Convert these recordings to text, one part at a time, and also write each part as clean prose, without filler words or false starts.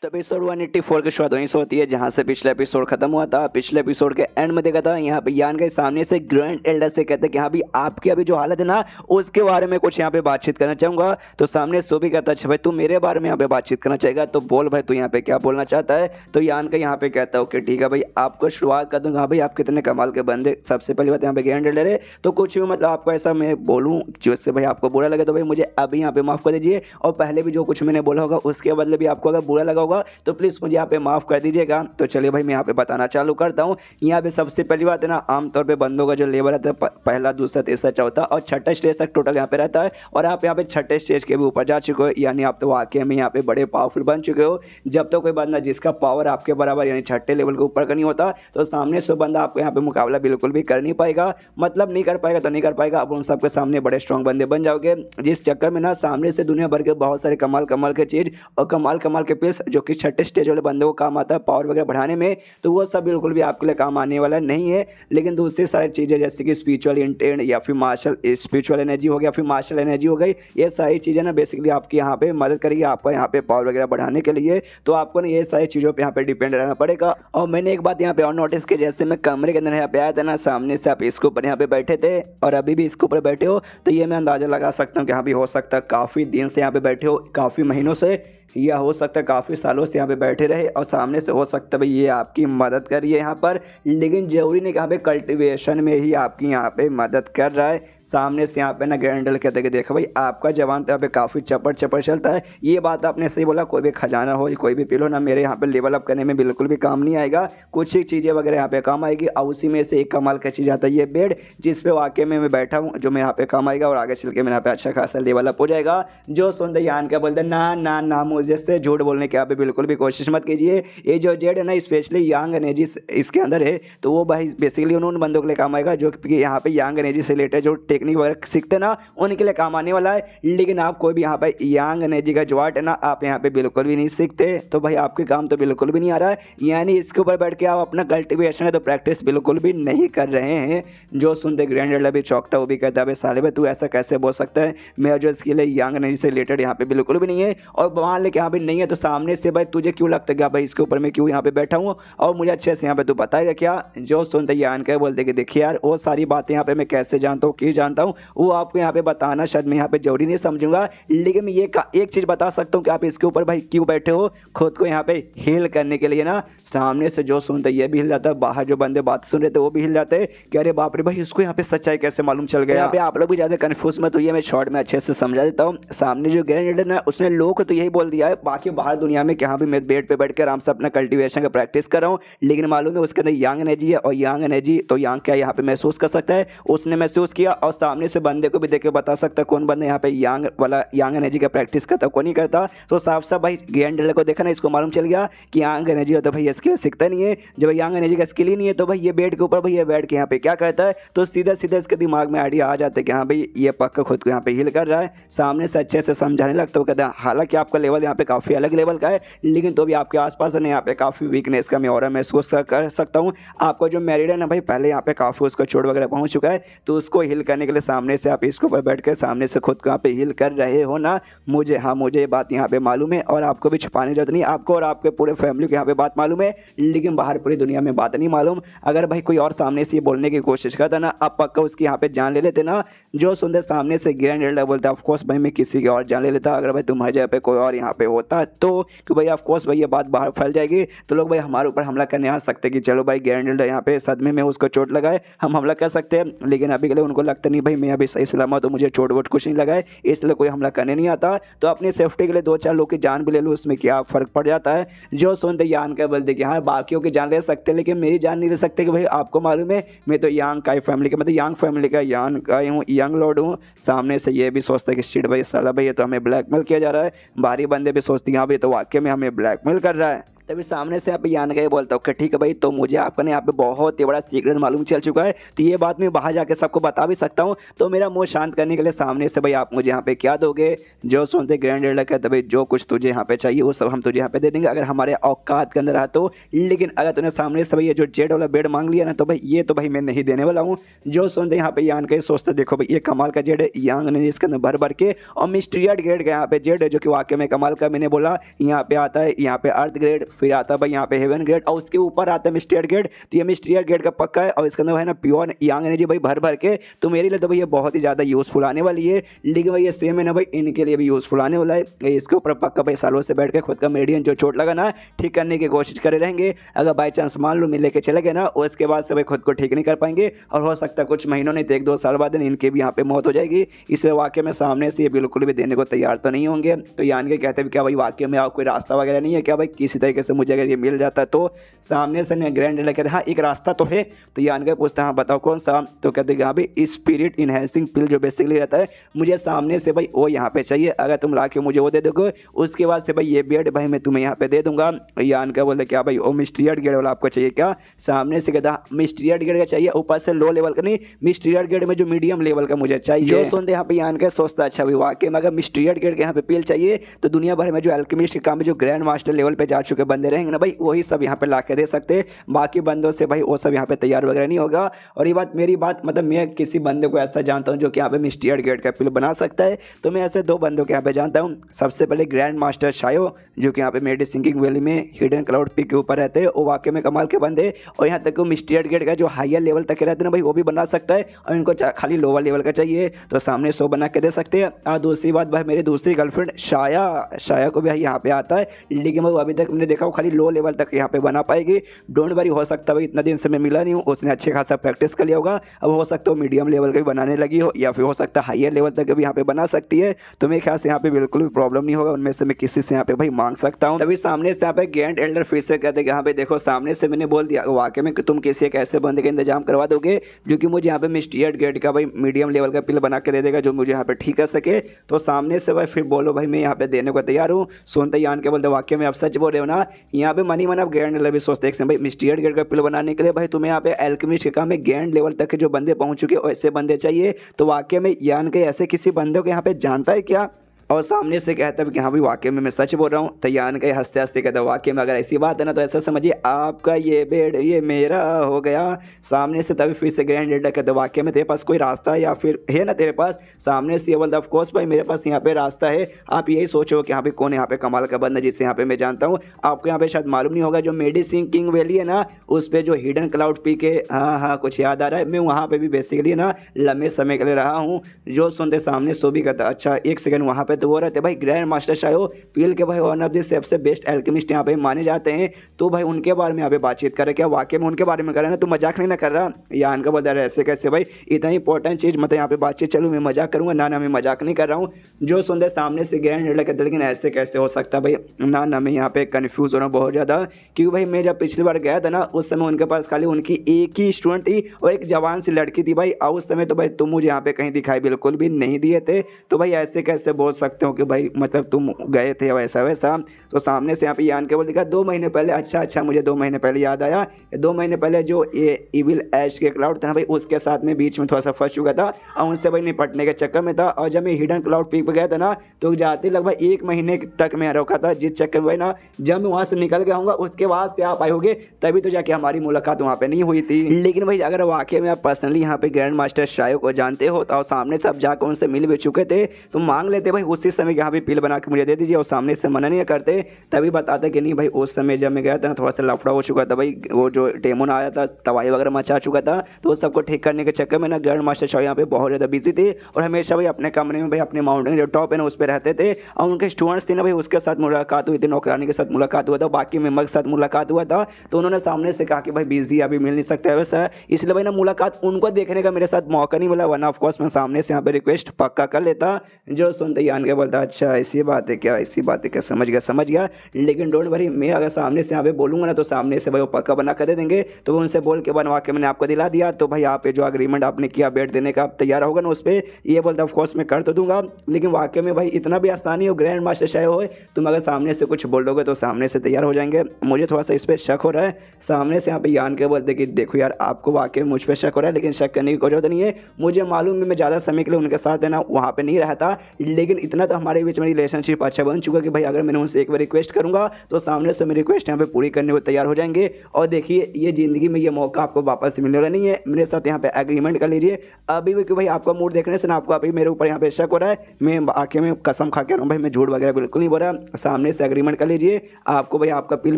तो एपिसोड 184 की शुरुआत वहीं से होती है जहां से पिछला एपिसोड खत्म हुआ था। पिछले एपिसोड के एंड में देखा था यहाँ पे यान के सामने से ग्रैंड एल्डर से कहते हैं कि हाँ भी आपकी अभी जो हालत है ना उसके बारे में कुछ यहाँ पे बातचीत करना चाहूंगा। तो सामने सो भी कहता है अच्छा भाई तू मेरे बारे में यहाँ पे बातचीत करना चाहेगा तो बोल भाई तू यहाँ पे क्या बोलना चाहता है। तो यान का यहाँ पे कहता है ओके ठीक है भाई आपको शुरुआत कर दूंगा। हाँ भाई आप कितने कमाल के बंदे। सबसे पहली बात यहाँ पे ग्रैंड एल्डर है तो कुछ भी मतलब आपको ऐसा मैं बोलूँ जिससे भाई आपको बुरा लगे तो भाई मुझे अभी यहाँ पे माफ़ कर दीजिए। और पहले भी जो कुछ मैंने बोला होगा उसके बदले भी आपको अगर बुरा लगा होगा तो प्लीज़ मुझे यहाँ पे माफ़ कर दीजिएगा। तो चलिए भाई मैं यहाँ पे बताना चालू करता हूँ। यहाँ पे सबसे पहली बात है ना आमतौर पे बंदों का जो लेवल रहता है पहला दूसरा तीसरा चौथा और छठा स्टेज तक टोटल यहाँ पे रहता है। और आप यहाँ पे छठे स्टेज के भी ऊपर जा चुके हो यानी आप तो वाकई में यहाँ पे बड़े पावरफुल बन चुके हो। जब तो कोई बंदा जिसका पावर आपके बराबर यानी छठे लेवल के ऊपर का नहीं होता तो सामने से बंदा आपको यहाँ पे मुकाबला बिल्कुल भी कर नहीं पाएगा। मतलब नहीं कर पाएगा तो नहीं कर पाएगा। अब उन सबके सामने बड़े स्ट्रॉन्ग बंदे बन जाओगे जिस चक्कर में ना सामने से दुनिया भर के बहुत सारे कमाल कमाल के चीज़ और कमाल कमाल के पीस जो कि छठे स्टेज वाले बंदे को काम आता है पावर वगैरह बढ़ाने में तो वो सब बिल्कुल भी आपके लिए काम आने वाला नहीं है। लेकिन दूसरी सारी चीज़ें जैसे कि स्पिरिचुअल इंटेंट या फिर मार्शल स्पिरिचुअल एनर्जी हो गया फिर मार्शल एनर्जी हो गई ये सारी चीज़ें ना बेसिकली आपकी यहाँ पे मदद करेगी आपका यहाँ पे पावर वगैरह बढ़ाने के लिए। तो आपको ना ये सारी चीज़ों पर यहाँ पे डिपेंड रहना पड़ेगा। और मैंने एक बात यहाँ पे और नोटिस की जैसे मैं कमरे के अंदर यहाँ पे आया था ना सामने से आप इसके ऊपर यहाँ पे बैठे थे और अभी भी इसके ऊपर बैठे हो तो ये मैं अंदाज़ा लगा सकता हूँ कि यहाँ भी हो सकता है काफ़ी दिन से यहाँ पे बैठे हो काफ़ी महीनों से या हो सकता है काफ़ी सालों से यहाँ पे बैठे रहे और सामने से हो सकता है भाई ये आपकी मदद कर रही है यहाँ पर। लेकिन जरूरी नहीं कि यहाँ पे कल्टीवेशन में ही आपकी यहाँ पे मदद कर रहा है। सामने से यहाँ पे ना ग्रैंडल कहते कि देखो भाई आपका जवान तो यहाँ पे काफ़ी चपड़ चपड़ चलता है। ये बात आपने सही बोला कोई भी खजाना हो कोई भी पिलो ना मेरे यहाँ पे लेवल अप करने में बिल्कुल भी काम नहीं आएगा। कुछ ही चीज़ें वगैरह यहाँ पे काम आएगी और उसी में से एक कमाल का चीज़ आता है ये बेड जिस पे वाकई में मैं बैठा हूँ जो मैं यहाँ पे काम आएगा और आगे चल के मेरे यहाँ पे अच्छा खासा लेवल अप हो जाएगा। जो सुनते यान क्या बोलते ना ना ना मुझे से झूठ बोलने की यहाँ पे बिल्कुल भी कोशिश मत कीजिए। ये जो जेड है ना स्पेशली यंग एनर्जी इसके अंदर है तो वो भाई बेसिकली उन बंदों के लिए काम आएगा जो कि यहाँ पे यंग एनर्जी से रिलेटेड जो टेक्निक वगैरह सीखते हैं ना उनके लिए काम आने वाला है। लेकिन आप कोई भी यहाँ पे यंग एनर्जी का जो आर्ट है ना आप यहाँ पे बिल्कुल भी नहीं सीखते तो भाई आपके काम तो बिल्कुल भी नहीं आ रहा है। यानी इसके ऊपर बैठ के आप अपना कल्टिवेशन है तो प्रैक्टिस बिल्कुल भी नहीं कर रहे हैं। जो सुनते ग्रैंड एल्डर भी चौंकता वो भी कहता है साले भाई तू ऐसा कैसे बोल सकता है मेरा जो स्किल है यंग एनर्जी से रिलेटेड यहाँ पे बिल्कुल भी नहीं है और वहाँ लेके यहाँ पे नहीं है तो सामने से भाई तुझे क्यों लगता है कि भाई इसके ऊपर मैं क्यों यहाँ पे बैठा हूँ और मुझे अच्छे से यहाँ पे तू बताएगा क्या। जो सुनते यान के बोलते कि देखिए यार वो सारी बातें यहाँ पे मैं कैसे जानता हूँ क्यों जानता हूँ वो आपको यहाँ पे बताना शायद मैं यहाँ पे जरूरी नहीं समझूंगा। लेकिन मैं ये एक चीज़ बता सकता हूँ कि आप इसके ऊपर भाई क्यों बैठे हो खुद को यहाँ पे हील करने के लिए ना। सामने से जो सुनते ये भी हिल जाता है बाहर जो बंदे बात सुन रहे थे वो भी हिल जाते हैं कि अरे बाप रे भाई उसको यहाँ पे सच्चाई कैसे मालूम चल गया। यहाँ पे आप लोग भी ज़्यादा कन्फ्यूज मत हुई मैं शॉर्ट में अच्छे से समझा देता हूँ। सामने जो ग्रैंड एल्डर ना उसने लोगों को तो यही बोल दिया है बाकी बाहर दुनिया में यहाँ भी मैं बेड पे बैठ के आराम से अपना कल्टीवेशन का प्रैक्टिस कर रहा हूँ। लेकिन मालूम है उसके अंदर यंग एनर्जी है और यंग एनर्जी तो यंग क्या यहाँ पे महसूस कर सकता है उसने महसूस किया और सामने से बंदे को भी देख के बता सकता है कौन बंदा यहाँ पे यंग वाला यंग एनर्जी का प्रैक्टिस करता कौन नहीं करता। तो साफ साफ भाई ग्रैंड एल्डर को देखा ना इसको मालूम चल गया कि यंग एनर्जी होता है भाई स्किल सीखता नहीं है। जब यंग एनर्जी का स्किल ही नहीं है तो भाई ये बेड के ऊपर भाई ये बैठ के यहाँ पे क्या करता है तो सीधा सीधा इसके दिमाग में आइडिया आ जाता है कि हाँ भाई ये पक्का खुद को यहाँ पे हील कर रहा है। सामने से अच्छे से समझाने लगता है वो कहता है हालांकि आपका लेवल यहाँ पे काफ़ी अलग लेवल का है लेकिन तो भी आपके आसपास है यहाँ पे काफ़ी वीकनेस का मैं और महसूस कर सकता हूँ। आपको जो मैरिड है ना भाई पहले यहाँ पे काफ़ी उसका चोट वगैरह पहुँच चुका है तो उसको हील करने के लिए सामने से आप इसके ऊपर बैठ के सामने से खुद को यहाँ पे हील कर रहे हो ना। मुझे मुझे ये बात यहाँ पे मालूम है और आपको भी छुपाने की जरूरत नहीं। आपको और आपके पूरे फैमिली को यहाँ पे बात मालूम है लेकिन बाहर पूरी दुनिया में बात नहीं मालूम। अगर भाई कोई और सामने से बोलने की कोशिश करता ना आप पक्का उसकी यहाँ पे जान ले लेते ना। जो सुनते सामने से ग्रैंड एल्डर बोलता ऑफकोर्स भाई मैं किसी की और जान ले लेता अगर भाई तुम्हारे जगह पे कोई और यहाँ पे होता तो कि भाई ऑफकोर्स भाई ये बात बाहर फैल जाएगी तो लोग भाई हमारे ऊपर हमला करने आ सकते कि चलो भाई ग्रैंड एल्डर यहाँ पे सदमे में उसको चोट लगाए हम हमला कर सकते हैं। लेकिन अभी के लिए उनको लगता नहीं भाई मैं अभी सही सलामत तो मुझे चोट वोट कुछ नहीं लगाए इसलिए कोई हमला करने नहीं आता। तो अपनी सेफ्टी के लिए 2-4 लोग की जान भी ले लो उसमें क्या फ़र्क पड़ जाता है। जो सुनते यान का बोलते कि हाँ बाकियों की जान ले सकते लेकिन मेरी जान नहीं ले सकते कि भाई आपको मालूम है मैं तो यंग का फैमिली का मतलब यंग फैमिली का यंग का हूँ यंग लॉर्ड हूँ। सामने से ये भी सोचता है कि शिट भाई साला भाई ये तो हमें ब्लैकमेल किया जा रहा है। बाहरी बंदे भी सोचते हैं हाँ भाई तो वाकई में हमें ब्लैकमेल कर रहा है। तभी सामने से यहाँ पे यान का ये बोलता हूँ कि ठीक है भाई, तो मुझे आपका ना यहाँ पे बहुत ही बड़ा सीक्रेट मालूम चल चुका है, तो ये बात मैं बाहर जाके सबको बता भी सकता हूँ, तो मेरा मुंह शांत करने के लिए सामने से भाई आप मुझे यहाँ पे क्या दोगे। जो सुनते ग्रैंड एल्डर कहते भाई जो कुछ तुझे यहाँ पे चाहिए वो सब हम तुझे यहाँ पे दे देंगे, अगर हमारे औकात के अंदर रहा तो। लेकिन अगर तूने सामने से भाई ये जो जेड वाला बेड मांग लिया ना, तो भाई ये तो भाई मैं नहीं देने वाला हूँ। जो सुनते यहाँ पे यान का सोचते देखो भाई ये कमाल का जेड है, यांग ने इसके अंदर भर भर के, और मिस्ट्रियड ग्रेड का यहाँ पे जेड है जो कि वाकई में कमाल का। मैंने बोला यहाँ पे आता है, यहाँ पे अर्थ ग्रेड, फिर आता है भाई यहाँ पे हेवन ग्रेड, और उसके ऊपर आता है मिस्ट्रियड ग्रेड। तो ये मिस्ट्रियड ग्रेड का पक्का है, और इसके अंदर है ना प्योर यांग एनर्जी भाई भर भर के। तो मेरे लिए तो भाई ये बहुत ही ज़्यादा यूज़फुल आने वाली है। लेकिन भाई ये सेम है ना भाई इनके लिए भी यूज़फुल आने वाला है। इसके ऊपर पक्का भाई सालों से बैठ के खुद का मेडियन जो चोट लगा ना ठीक करने की कोशिश करे रहेंगे। अगर बाई चांस मान लो मिल के चले गए ना, उसके बाद से भाई खुद को ठीक नहीं कर पाएंगे, और हो सकता है कुछ महीनों नहीं तो 1-2 साल बाद इनकी भी यहाँ पे मौत हो जाएगी। इसलिए वाकई में सामने से ये बिल्कुल भी देने को तैयार तो नहीं होंगे। तो यान के कहते हैं क्या भाई वाकई में आप कोई रास्ता वगैरह नहीं है क्या भाई, किसी तरीके से मुझे अगर ये मिल जाता है तो। सामने से ग्रैंड एल्डर कहते हाँ एक रास्ता तो है। तो यान के पूछता हाँ बताओ कौन सा। तो कहते हैं हाँ भाई स्पिरिट इनहेंसिंग पिल जो बेसिकली रहता है, मुझे सामने से भाई वो यहाँ पे चाहिए। अगर तुम ला के मुझे वो दे दोगे, उसके बाद से भाई ये बेड भाई मैं तुम्हें यहाँ पे दे दूंगा। यान का बोलते क्या भाई वो मिस्ट्रियड ग्रेड वाला आपको चाहिए क्या। सामने से कहता मिस्ट्रियड ग्रेड का चाहिए, ऊपर से लो लेवल का नहीं, मिस्ट्रियड ग्रेड में जो मीडियम लेवल का मुझे चाहिए। जो सुनते यहाँ पे यान का सोचता अच्छा भाई वाकई में अगर मिस्ट्रियड ग्रेड के यहाँ पे पिल चाहिए तो दुनिया भर में जो अल्केमिस्ट के काम में जो ग्रैंड मास्टर लेवल पे जा चुके बंदे रहेंगे ना भाई, वही सब यहाँ पे ला के दे सकते। बाकी बंदों से भाई वो सब यहाँ पे तैयार वगैरह नहीं होगा। और ये बात मेरी बात मतलब मैं किसी बंदे को ऐसा जानता हूँ जो कि यहाँ पे मिस्ट्रियड ग्रेड का पिल बना सकता है। तो मैं ऐसे 2 बंदों के यहाँ पे जानता हूँ। सबसे पहले ग्रैंड मास्टर शायो जो कि यहाँ पे मेडी सिंकिंग वैली में हिडन क्लाउड पीक के ऊपर रहते हैं, वो वाकई में कमाल के बंदे। और यहाँ तक मिस्ट्रियड ग्रेड का जो हायर लेवल तक रहते हैं ना भाई वो भी बना सकता है, और इनको खाली लोअर लेवल का चाहिए तो सामने 100 बना के दे सकते हैं। और दूसरी बात भाई मेरी दूसरी गर्लफ्रेंड शाया को भी यहाँ पे आता है, लेकिन वो अभी तक मैंने देखा वो खाली लो लेवल तक यहाँ पे बना पाएगी। डोंट वरी, हो सकता है भाई इतना दिन से मैं मिला नहीं हूँ, उसने अच्छे खासा प्रैक्टिस कर लिया होगा। अब हो सकता है मीडियम लेवल का भी बनाने लगी हो, या फिर हो सकता है हायर लेवल तक भी यहाँ पे बना सकती है। तो मेरे ख्याल से यहाँ पे बिल्कुल भी प्रॉब्लम नहीं होगा, उनमें से मैं किसी से यहाँ पे भाई मांग सकता हूँ। तभी सामने से यहाँ पे ग्रैंड एल्डर फिर से कहते हैं यहाँ पे देखो सामने से मैंने बोल दिया वाकई में कि तुम किसी एक ऐसे बंदे का इंतजाम करवा दोगे जो कि मुझे यहाँ पे मिस्ट्रियड ग्रेड का भाई मीडियम लेवल का पिल बना के दे देगा, जो मुझे यहाँ पे ठीक कर सके। तो सामने से भाई फिर बोलो भाई मैं यहाँ पे देने को तैयार हूँ। सुनते यान के बोलते वाकई में आप सच बोल रहे हो ना। यहाँ पे मनी मन आप ग्रैंड एल्डर भी सोचते हैं भाई मिस्ट्रियड ग्रेड का पिल बनाने के लिए भाई तुम्हें यहाँ पे एल्केमिस्ट के काम में ग्रैंड लेवल तक के जो बंदे पहुंच चुके वैसे बंदे चाहिए। तो वाकई में यान के ऐसे किसी बंदे को यहाँ पे जानता है क्या। और सामने से कहता है कि हाँ भाई वाकई में मैं सच बोल रहा हूँ। तो यान का हंसते हंसते कहता है वाकई में अगर ऐसी बात है ना तो ऐसा समझिए आपका ये बेड ये मेरा हो गया। सामने से तभी फिर से ग्रैंड एल्डर कहता है वाकई में तेरे पास कोई रास्ता है या फिर है ना तेरे पास। सामने से बोलता ऑफ कोर्स भाई मेरे पास यहाँ पे रास्ता है। आप यही सोचो कि यहाँ पे कौन यहाँ पे कमाल का बंदा जिससे यहाँ पे मैं जानता हूँ। आपको यहाँ पे शायद मालूम नहीं होगा जो मेडी सिंकिंग वैली है ना उस पर जो हिडन क्लाउड पीक है, हाँ कुछ याद आ रहा है, मैं वहाँ पे भी बेसिकली ना लंबे समय के लिए रहा हूँ। जो सुनते सामने सो भी कहता अच्छा 1 सेकंड वहाँ पे तो वो रहते भाई ग्रैंड मास्टर शायो पीएल के भाई वन ऑफ द सबसे बेस्ट एल्केमिस्ट यहाँ पे माने जाते हैं। तो भाई उनके बारे में यहाँ पे बातचीत कर रहे क्या वाकई में उनके बारे में कर रहे हैं ना, तो मजाक नहीं ना कर रहा। यान का बता रहा है ऐसे कैसे भाई इतना इंपॉर्टेंट चीज़ मतलब यहाँ पे बातचीत चलूँ मैं मजाक करूँगा ना मैं मजाक नहीं कर रहा हूँ। जो सुनते सामने से ग्रैंड एल्डर कहते लेकिन ऐसे कैसे हो सकता भाई ना मैं यहाँ पे कन्फ्यूज़ हो रहा हूँ बहुत ज़्यादा। क्योंकि भाई मैं जब पिछली बार गया था ना उस समय उनके पास खाली उनकी एक ही स्टूडेंट थी और एक जवान सी लड़की थी भाई। और उस समय तो भाई तुम मुझे यहाँ पे कहीं दिखाई बिल्कुल भी नहीं दिए थे। तो भाई ऐसे कैसे बोल सकते हो कि भाई मतलब तुम गए थे वैसा। तो सामने से यहाँ पे यान के बोल दिखा 2 महीने पहले। अच्छा मुझे 2 महीने पहले याद आया। 2 महीने पहले जो ये इविल ऐश के क्लाउड था ना भाई उसके साथ में बीच में थोड़ा सा फंस चुका था और उनसे भाई निपटने के चक्कर में था। और जब मैं हिडन क्लाउड पीक पे गया था ना तो जाते लगभग 1 महीने तक मैं रोका था, जिस चक्कर में भाई ना जब मैं वहाँ से निकल गया हूँ उसके बाद से आप आए होगे तभी तो जाके हमारी मुलाकात वहाँ पे नहीं हुई थी। लेकिन भाई अगर वाकई में आप पर्सनली यहाँ पे ग्रैंड मास्टर शायो को जानते हो और सामने से आप जाकर उनसे मिल भी चुके थे तो मांग लेते भाई उसी समय यहाँ पे पिल बना के मुझे दे दीजिए। और सामने से मना नहीं करते तभी बताते कि नहीं भाई उस समय जब मैं गया था ना थोड़ा सा लफड़ा हो चुका था भाई, वो जो डेमोन आया था तबाही वगैरह मचा चुका था। तो उस सबको ठीक करने के चक्कर में ना ग्रैंड मास्टर शायो यहाँ पे बहुत ज़्यादा बिजी थे और हमेशा भाई अपने कमरे में भाई अपने माउंटेन जो टॉप है ना उस पर रहते थे। और उनके स्टूडेंट्स थे ना भाई उसके साथ मुलाकात हुई थी, नौकरानी के साथ मुलाकात हुआ था, बाकी मेंबर के साथ मुलाकात हुआ था। तो उन्होंने सामने से कहा कि भाई बिजी अभी मिल नहीं सकता है वैसा, इसलिए भाई ना मुलाकात उनको देखने का मेरे साथ मौका नहीं मिला, वरना ऑफकोर्स मैं सामने से यहाँ पे रिक्वेस्ट पक्का कर लेता। जो सुनते यान के बोलता है अच्छा ऐसी बात है क्या, ऐसी बात है क्या, समझ गया। लेकिन डोंट वरी, मैं अगर सामने से यहाँ पे बोलूँगा ना तो सामने से भाई वो पक्का बना कर दे देंगे। तो वो उनसे बोल के बनवा के मैंने आपको दिला दिया। तो भाई आप ये जो एग्रीमेंट आपने किया बेड देने का, आप तैयार होगा ना उस पर? ये बोलता ऑफ कोर्स मैं कर तो दूंगा, लेकिन वाकई में भाई इतना भी आसानी हो ग्रैंड मास्टर चाहे हो, तुम अगर सामने से कुछ बोल दोगे तो सामने से तैयार हो जाएंगे। मुझे थोड़ा सा इस पर शक हो रहा है। सामने से यहाँ पे यान के बोलते कि देखो यार आपको वाकई मुझ पर शक हो रहा है, लेकिन शक करने की कोई जरूरत नहीं है। मुझे मालूम है मैं ज़्यादा समय के लिए उनके साथ है ना वहाँ पे नहीं रहता, लेकिन इतना तो हमारे बीच में रिलेशनशिप अच्छा बन चुका कि भाई अगर मैंने उनसे एक बार रिक्वेस्ट करूँगा तो सामने से मेरी रिक्वेस्ट यहाँ पे पूरी करने को तैयार हो जाएंगे। और देखिए ये ज़िंदगी में ये मौका आपको वापस मिलने वाला नहीं है। मेरे साथ यहाँ पे एग्रीमेंट कर लीजिए अभी भी, कि भाई आपका मूड देखने से ना आपको अभी मेरे ऊपर यहाँ पे शक हो रहा है। मैं आके में कसम खा के रहा हूँ भाई, मैं झूठ वगैरह बिल्कुल नहीं बोल रहा। सामने से एग्रीमेंट कर लीजिए, आपको भाई आपका पिल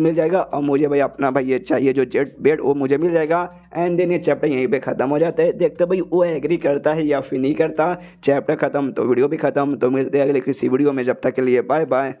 मिल जाएगा और मुझे भाई अपना भाई ये चाहिए जो जेट बेड वो मुझे मिल जाएगा। एंड देन ये चैप्टर यहीं पे ख़त्म हो जाता है। देखते भाई वो एग्री करता है या फिर नहीं करता। चैप्टर ख़त्म तो वीडियो भी ख़त्म। तो मिलते हैं अगले किसी वीडियो में, जब तक के लिए बाय बाय।